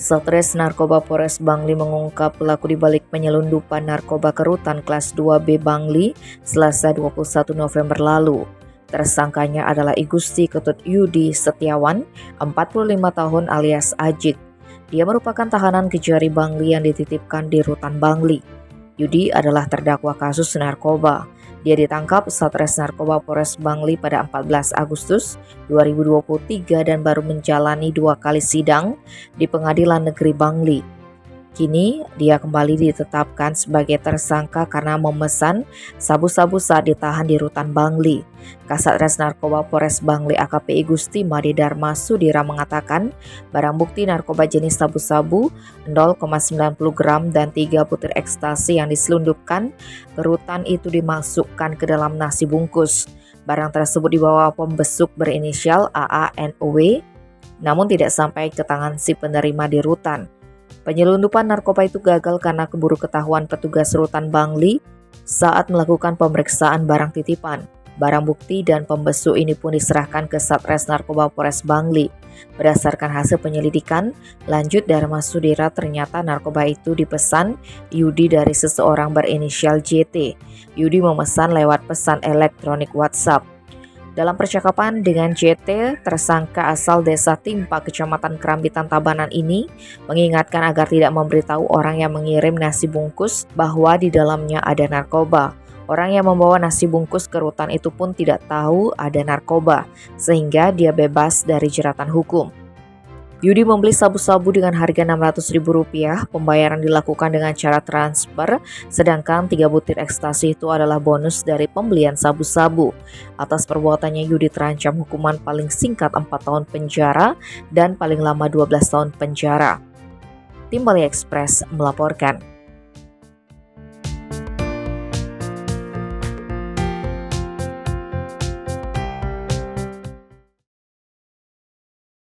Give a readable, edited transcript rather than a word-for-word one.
Satres Narkoba Polres Bangli mengungkap pelaku dibalik penyelundupan narkoba ke rutan kelas 2B Bangli Selasa 21 November lalu. Tersangkanya adalah I Gusti Ketut Yudi Setiawan, 45 tahun alias Ajik. Dia merupakan tahanan Kejari Bangli yang dititipkan di rutan Bangli. Yudi adalah terdakwa kasus narkoba. Dia ditangkap Satres Narkoba Polres Bangli pada 14 Agustus 2023 dan baru menjalani 2 kali sidang di Pengadilan Negeri Bangli. Kini dia kembali ditetapkan sebagai tersangka karena memesan sabu-sabu saat ditahan di rutan Bangli. Kasatgas Narkoba Polres Bangli AKP I Gusti Made Dharma Sudira mengatakan barang bukti narkoba jenis sabu-sabu 0,90 gram dan 3 butir ekstasi yang diselundupkan ke rutan itu dimasukkan ke dalam nasi bungkus. Barang tersebut dibawa pembesuk berinisial AANOW namun tidak sampai ke tangan si penerima di rutan. Penyelundupan narkoba itu gagal karena keburu ketahuan petugas rutan Bangli saat melakukan pemeriksaan barang titipan. Barang bukti dan pembesuk ini pun diserahkan ke Satres Narkoba Polres Bangli. Berdasarkan hasil penyelidikan, lanjut Dharma Sudira ternyata narkoba itu dipesan Yudi dari seseorang berinisial JT. Yudi memesan lewat pesan elektronik WhatsApp. Dalam percakapan dengan JT, tersangka asal desa Timpa, Kecamatan Kerambitan Tabanan ini mengingatkan agar tidak memberitahu orang yang mengirim nasi bungkus bahwa di dalamnya ada narkoba. Orang yang membawa nasi bungkus ke rutan itu pun tidak tahu ada narkoba, sehingga dia bebas dari jeratan hukum. Yudi membeli sabu-sabu dengan harga Rp600.000, pembayaran dilakukan dengan cara transfer, sedangkan 3 butir ekstasi itu adalah bonus dari pembelian sabu-sabu. Atas perbuatannya Yudi terancam hukuman paling singkat 4 tahun penjara dan paling lama 12 tahun penjara. Tim Bali Express melaporkan.